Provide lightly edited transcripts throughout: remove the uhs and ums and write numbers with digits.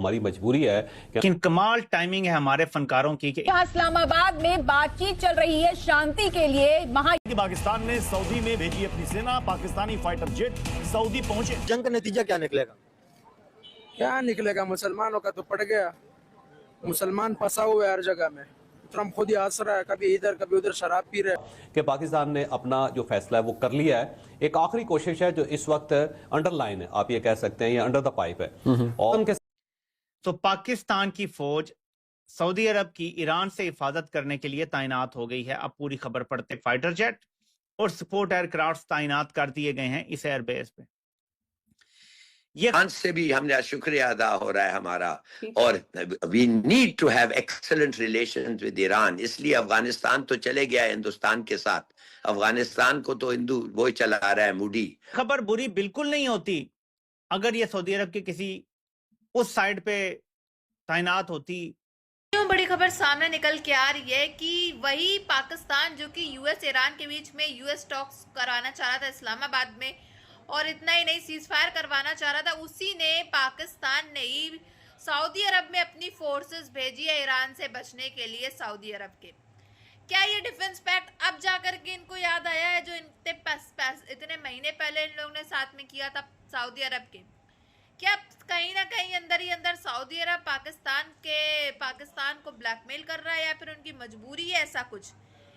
हमारी मजबूरी है लेकिन कमाल टाइमिंग है हमारे फनकारों की कि यहाँ इस्लामाबाद में बातचीत चल रही है शांति के लिए। पाकिस्तान ने सऊदी में भेजी अपनी सेना, पाकिस्तानी फाइटर जेट सऊदी पहुंचे। जंग का नतीजा क्या निकलेगा? क्या निकलेगा? मुसलमानों का तो पड़ गया। मुसलमान फंसा हुआ है हर जगह में। ट्रम्प खुद ही हंस रहा है, कभी इधर कभी उधर शराब पी रहे हैं। कि पाकिस्तान ने अपना जो फैसला है वो कर लिया है। एक आखिरी कोशिश है जो इस वक्त अंडरलाइन है, आप ये कह सकते हैं, ये अंडर द पाइप है। और उनके तो पाकिस्तान की फौज सऊदी अरब की ईरान से हिफाजत करने के लिए तैनात हो गई है। अब पूरी खबर पढ़ते, फाइटर जेट और सपोर्ट एयरक्राफ्ट तैनात कर दिए गए हैं इस एयरबेस पे। ईरान से भी हमने शुक्रिया अदा हो रहा है हमारा, और we need to have excellent relations with Iran. इसलिए अफगानिस्तान तो चले गया हिंदुस्तान के साथ, अफगानिस्तान को तो हिंदू वो चला रहा है मूडी। खबर बुरी बिल्कुल नहीं होती अगर ये सऊदी अरब के किसी उस साइड पे तैनात होती। क्यों बड़ी खबर सामने निकल के आ रही है कि वही पाकिस्तान जो कि यूएस ईरान के बीच में यूएस टॉक्स कराना चाह रहा था इस्लामाबाद में, और इतना ही नहीं सीज फायर करवाना चाह रहा था, उसी ने पाकिस्तान ने ही सऊदी अरब में अपनी फोर्सेस भेजी है ईरान से बचने के लिए सऊदी अरब के। क्या ये डिफेंस पैक्ट अब जाकर के इनको याद आया है जो इतने महीने पहले इन लोगों ने साथ में किया था सऊदी अरब के? क्या कहीं ना कहीं अंदर ही अंदर सऊदी अरब पाकिस्तान को ब्लैकमेल कर रहा है, या फिर उनकी मजबूरी है ऐसा कुछ?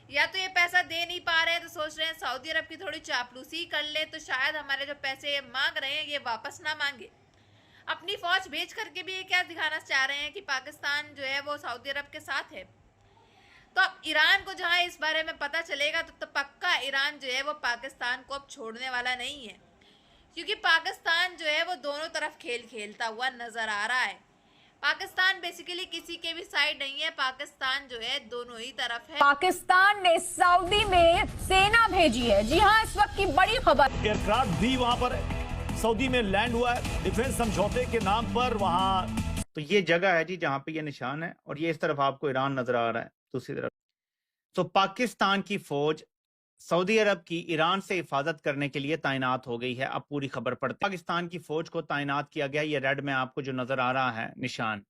या तो ये पैसा दे नहीं पा रहे हैं तो सोच रहे हैं सऊदी अरब की थोड़ी चापलूसी कर ले तो शायद हमारे जो पैसे ये मांग रहे हैं ये वापस ना मांगे। अपनी फौज भेज करके भी ये क्या दिखाना चाह रहे हैं कि पाकिस्तान जो है वो सऊदी अरब के साथ है। तो अब ईरान को जहां इस बारे में पता चलेगा तो पक्का ईरान जो है वो पाकिस्तान को अब छोड़ने वाला नहीं है, क्योंकि पाकिस्तान जो है वो दोनों तरफ खेल खेलता हुआ नजर आ रहा है। पाकिस्तान बेसिकली किसी के भी साइड नहीं है, पाकिस्तान जो है दोनों ही तरफ है। पाकिस्तान ने सऊदी में सेना भेजी है। जी हाँ, इस वक्त की बड़ी खबर। एयरक्राफ्ट भी वहां पर सऊदी में लैंड हुआ है डिफेंस समझौते के नाम पर। वहां तो ये जगह है जी जहां पे ये निशान है, और ये इस तरफ आपको ईरान नजर आ रहा है दूसरी तरफ। तो पाकिस्तान की फौज सऊदी अरब की ईरान से हिफाजत करने के लिए तैनात हो गई है। अब पूरी खबर पढ़ते, पाकिस्तान की फौज को तैनात किया गया। ये रेड में आपको जो नजर आ रहा है निशान,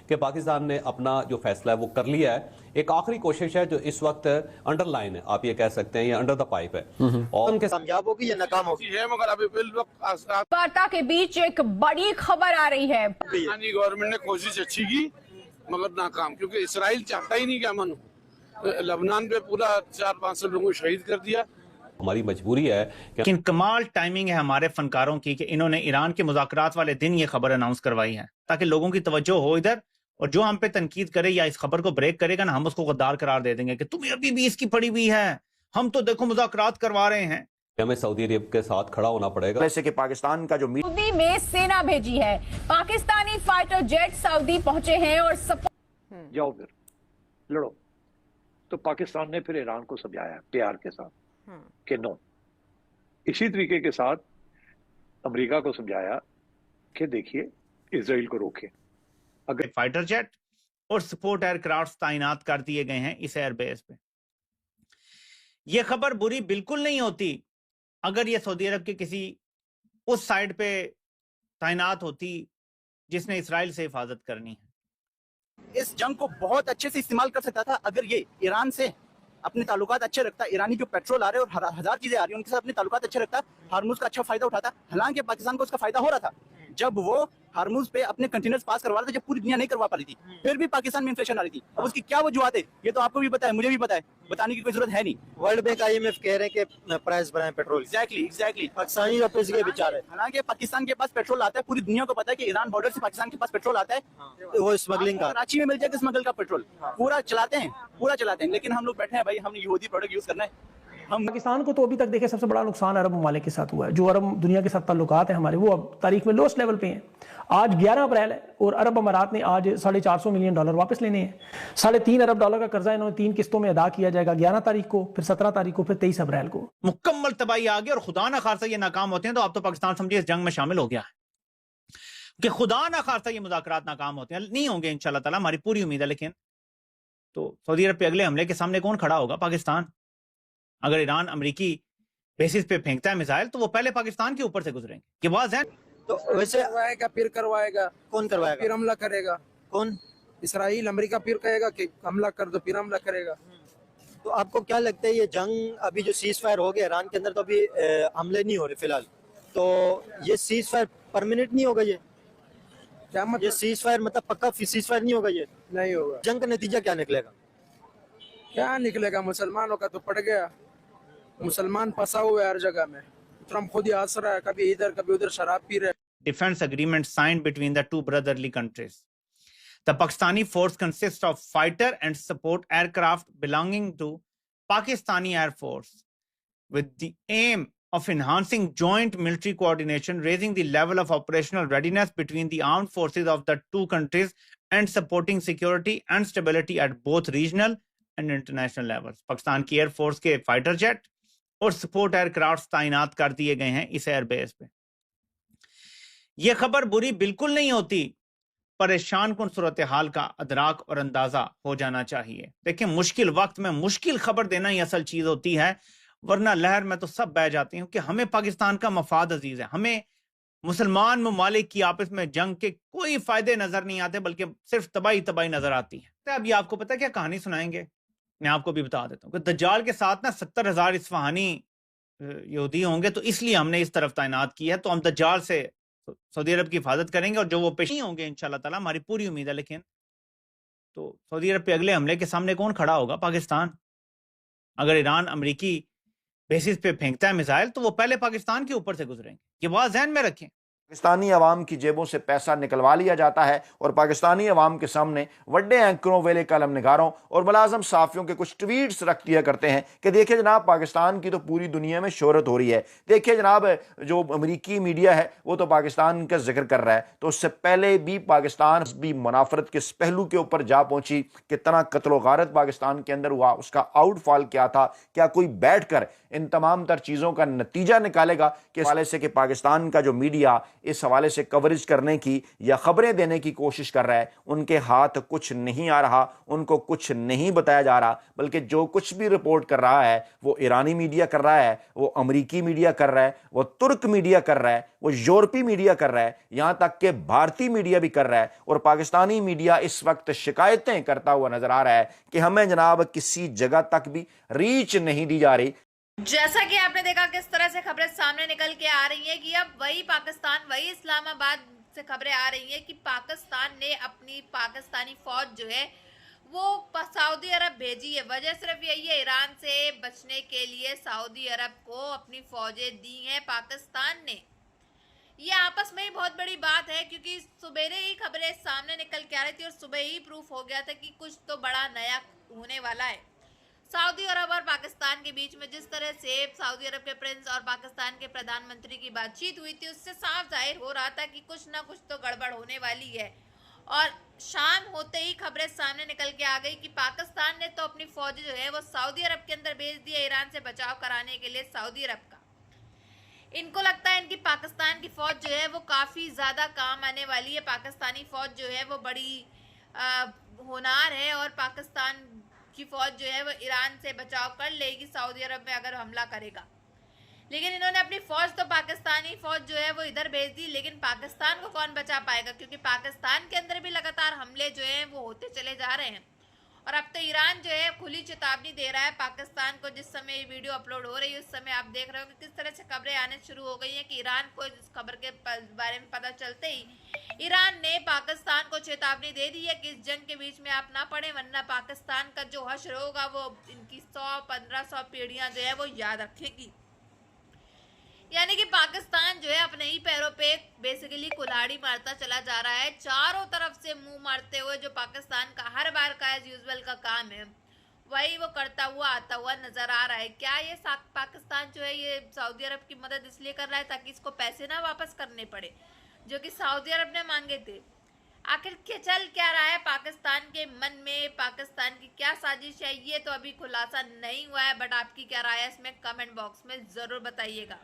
कि पाकिस्तान ने अपना जो फैसला है वो कर लिया है। एक आखिरी कोशिश है जो इस वक्त अंडरलाइन है, आप ये कह सकते हैं, ये अंडर द पाइप है। और उनके कामयाब होगी या नाकाम होगी? मगर अभी वार्ता के बीच एक बड़ी खबर आ रही है। गवर्नमेंट ने कोशिश अच्छी की मगर नाकाम, क्योंकि इसराइल चाहता ही नहीं कि अमन हो। लबनान पे पूरा 400-500 लोगों को शहीद कर दिया। हमारी मजबूरी है लेकिन कमाल टाइमिंग है हमारे फनकारों की कि इन्होंने ईरान के मुज़ाकरात वाले दिन ये खबर अनाउंस करवाई है ताकि लोगों की तवज्जो हो इधर, और जो हम पे तनकीद करे या इस खबर को ब्रेक करेगा ना, हम उसको गद्दार करार दे देंगे कि तुम्हें अभी भी इसकी पड़ी हुई है, हम तो देखो मुज़ाकरात करवा रहे हैं। हमें सऊदी अरब के साथ खड़ा होना पड़ेगा। वैसे कि पाकिस्तान का जो सऊदी में सेना भेजी है, पाकिस्तानी फाइटर जेट सऊदी पहुंचे हैं और जाओ फिर लड़ो। तो पाकिस्तान ने फिर ईरान को समझाया प्यार के साथ कि नो। इसी तरीके के साथ अमेरिका को समझाया कि देखिए इजराइल को रोके। अगर फाइटर जेट और सपोर्ट एयरक्राफ्ट तैनात कर दिए गए हैं इस एयरबेस पे। यह खबर बुरी बिल्कुल नहीं होती अगर ये सऊदी अरब के किसी उस साइड पे तैनात होती जिसने इसराइल से हिफाजत करनी है। इस जंग को बहुत अच्छे से इस्तेमाल कर सकता था अगर ये ईरान से अपने ताल्लुकात अच्छे रखता। ईरानी जो पेट्रोल आ रहे हैं और हजार चीजें आ रही हैं उनके साथ अपने ताल्लुकात अच्छे रखता, हार्मुज का अच्छा फायदा उठाता। हालांकि पाकिस्तान को उसका फायदा हो रहा था जब वो हार्मुज पे अपने कंटेनर्स पास करवा रहा था, जब पूरी दुनिया नहीं करवा पा रही थी। फिर भी पाकिस्तान में इन्फ्लेशन आ रही थी। अब उसकी क्या वजूहत है ये तो आपको भी पता है, मुझे भी पता है, बताने की कोई जरूरत है नहीं। वर्ल्ड बैंक IMF कह रहे हैं कि प्राइस बढ़ाएं पेट्रोल। एग्जैक्टली पाकिस्तानी रुपीस के विचार है। हालांकि पाकिस्तान के पास पेट्रोल आता है, पूरी दुनिया को पता है कि ईरान बॉर्डर से पाकिस्तान के पास पेट्रोल आता है, वो स्मगलिंग का। कराची में मिल जाएगा स्मगल का पेट्रोल, पूरा चलाते हैं। लेकिन हम लोग बैठे हैं भाई, हमने यहूदी प्रोडक्ट यूज करना है। हम पाकिस्तान को तो अभी तक देखे सबसे बड़ा नुकसान अरब ममालिक के साथ हुआ है। जो अरब दुनिया के साथ ताल्लुकात हैं हमारे, वो अब तारीख में लोएस्ट लेवल पे हैं। आज 11 अप्रैल है और अरब अमारात ने आज $450 मिलियन वापस लेने हैं। $3.5 अरब का कर्जा इन्होंने 3 किस्तों में अदा किया जाएगा, 11 तारीख को, फिर 17 तारीख को, फिर 23 अप्रैल को। मुकम्मल तबाही आ गई और खुदा ना खासा ये नाकाम होते हैं तो अब तो पाकिस्तान समझिए इस जंग में शामिल हो गया है कि खुदा ना खासा ये मुज़ाकरात नाकाम होते हैं। नहीं होंगे इंशाल्लाह ताला, हमारी पूरी उम्मीद है। लेकिन तो सऊदी अरब पे अगले हमले के सामने कौन खड़ा होगा? पाकिस्तान। अगर ईरान अमेरिकी बेसिस पे फेंकता है मिसाइल तो वो पहले पाकिस्तान के ऊपर से गुजरेंगे। ये बात है। तो वैसे करवाएगा, फिर करवाएगा, कौन करवाएगा? फिर हमला करेगा। कौन? इसराइल, अमेरिका फिर कहेगा कि हमला कर दो, फिर हमला करेगा। तो आपको क्या लगता है ये जंग अभी जो सीज फायर हो गया ईरान के अंदर, तो अभी हमले नहीं हो रहे फिलहाल, तो ये सीज फायर परमानेंट नहीं होगा? ये क्या ये मतलब? सीज फायर मतलब पक्का सीज फायर नहीं होगा? ये नहीं होगा। जंग का नतीजा क्या निकलेगा? क्या निकलेगा? मुसलमानों का तो पड़ गया। मुसलमान फंसा हुआ है हर जगह में। ट्रम्प खुद ही हंस रहा है, कभी इधर कभी उधर शराब पी रहे। Defense agreement signed between the two brotherly countries. The Pakistani force consists of fighter and support aircraft belonging to Pakistani Air Force, with the aim of enhancing joint military coordination, raising the level of operational readiness between the armed forces of the two countries, and supporting security and stability at both regional and international levels. Pakistan की air force के fighter jet और support aircraft तैनात कर दिए गए हैं इस airbase पे। यह खबर बुरी बिल्कुल नहीं होती, परेशान कुन सूरत हाल का अदराक और अंदाजा हो जाना चाहिए। देखिए, मुश्किल वक्त में मुश्किल खबर देना ही असल चीज होती है, वरना लहर में तो सब बह जाती हैं कि हमें पाकिस्तान का मफाद अजीज है, हमें मुसलमान ममालिक की आपस में जंग के कोई फायदे नजर नहीं आते, बल्कि सिर्फ तबाही तबाही नजर आती है। तो अभी आपको पता है क्या कहानी सुनाएंगे, मैं आपको भी बता देता हूँ कि दज्जाल के साथ ना 70,000 इस्फहानी यहूदी होंगे, तो इसलिए हमने इस तरफ तैनात की है। तो हम दज्जाल से सऊदी अरब की हिफाजत करेंगे, और जो वो पेश नहीं होंगे इंशाल्लाह ताला, हमारी पूरी उम्मीद है। लेकिन तो सऊदी अरब पे अगले हमले के सामने कौन खड़ा होगा? पाकिस्तान। अगर ईरान अमेरिकी बेसिस पे फेंकता है मिसाइल, तो वो पहले पाकिस्तान के ऊपर से गुजरेंगे। ये बात ध्यान में रखें। पाकिस्तानी अवाम की जेबों से पैसा निकलवा लिया जाता है और पाकिस्तानी अवाम के सामने वड्डे एंकरों, वेले कलम निगारों और मुलाजम साफियों के कुछ ट्वीट्स रख दिया करते हैं कि देखिए जनाब, पाकिस्तान की तो पूरी दुनिया में शोहरत हो रही है, देखिए जनाब जो अमेरिकी मीडिया है वो तो पाकिस्तान का जिक्र कर रहा है। तो उससे पहले भी पाकिस्तान भी मुनाफरत के इस पहलू के ऊपर जा पहुंची, कितना कत्ल गारत पाकिस्तान के अंदर हुआ, उसका आउटफॉल क्या था, क्या कोई बैठ कर इन तमाम तर चीज़ों का नतीजा निकालेगा कि इस हवाले से कि पाकिस्तान का जो मीडिया इस हवाले से कवरेज करने की या खबरें देने की कोशिश कर रहा है, उनके हाथ कुछ नहीं आ रहा, उनको कुछ नहीं बताया जा रहा, बल्कि जो कुछ भी रिपोर्ट कर रहा है वो ईरानी मीडिया कर रहा है, वो अमेरिकी मीडिया कर रहा है, वो तुर्क मीडिया कर रहा है, वो यूरोपीय मीडिया कर रहा है, यहां तक कि भारतीय मीडिया भी कर रहा है। और पाकिस्तानी मीडिया इस वक्त शिकायतें करता हुआ नजर आ रहा है कि हमें जनाब किसी जगह तक भी रीच नहीं दी जा रही। जैसा कि आपने देखा किस तरह से खबरें सामने निकल के आ रही हैं कि अब वही पाकिस्तान, वही इस्लामाबाद से खबरें आ रही हैं कि पाकिस्तान ने अपनी पाकिस्तानी फौज जो है वो सऊदी अरब भेजी है। वजह सिर्फ यही है, ईरान से बचने के लिए सऊदी अरब को अपनी फौजें दी हैं पाकिस्तान ने। ये आपस में ही बहुत बड़ी बात है, क्योंकि सुबेरे ही खबरें सामने निकल के आ रही थी और सुबह ही प्रूफ हो गया था कि कुछ तो बड़ा नया होने वाला है। सऊदी अरब और पाकिस्तान के बीच में जिस तरह से सऊदी अरब के प्रिंस और पाकिस्तान के प्रधानमंत्री की बातचीत हुई थी, उससे साफ जाहिर हो रहा था कि कुछ ना कुछ तो गड़बड़ होने वाली है। और शाम होते ही खबरें सामने निकल के आ गई कि पाकिस्तान ने तो अपनी फौज जो है वो सऊदी अरब के अंदर भेज दी है, ईरान से बचाव कराने के लिए सऊदी अरब का। इनको लगता है इनकी पाकिस्तान की फौज जो है वो काफ़ी ज़्यादा काम आने वाली है। पाकिस्तानी फौज जो है वो बड़ी होनहार है और पाकिस्तान की फौज जो है वो ईरान से बचाव कर लेगी सऊदी अरब में अगर हमला करेगा। लेकिन इन्होंने अपनी फौज तो पाकिस्तानी फौज जो है वो इधर भेज दी, लेकिन पाकिस्तान को कौन बचा पाएगा? क्योंकि पाकिस्तान के अंदर भी लगातार हमले जो हैं वो होते चले जा रहे हैं। और अब तो ईरान जो है खुली चेतावनी दे रहा है पाकिस्तान को। जिस समय ये वीडियो अपलोड हो रही है उस समय आप देख रहे हो कि किस तरह से खबरें आने शुरू हो गई हैं कि ईरान को इस खबर के बारे में पता चलते ही ईरान ने पाकिस्तान को चेतावनी दे दी है कि इस जंग के बीच में आप ना पड़े, वरना पाकिस्तान का जो हश्र होगा वो इनकी 100-1500 पीढ़ियां जो है वो याद रखेगी। यानी कि पाकिस्तान जो है अपने ही पैरों पे बेसिकली कुल्हाड़ी मारता चला जा रहा है, चारों तरफ से मुंह मारते हुए। जो पाकिस्तान का हर बार का एज यूजुअल का काम है वही वो करता हुआ आता हुआ नजर आ रहा है। क्या ये पाकिस्तान जो है ये सऊदी अरब की मदद इसलिए कर रहा है ताकि इसको पैसे ना वापस करने पड़े जो कि सऊदी अरब ने मांगे थे? आखिर चल क्या रहा है पाकिस्तान के मन में, पाकिस्तान की क्या साजिश है, ये तो अभी खुलासा नहीं हुआ है। बट आपकी क्या राय है इसमें कमेंट बॉक्स में जरूर बताइएगा।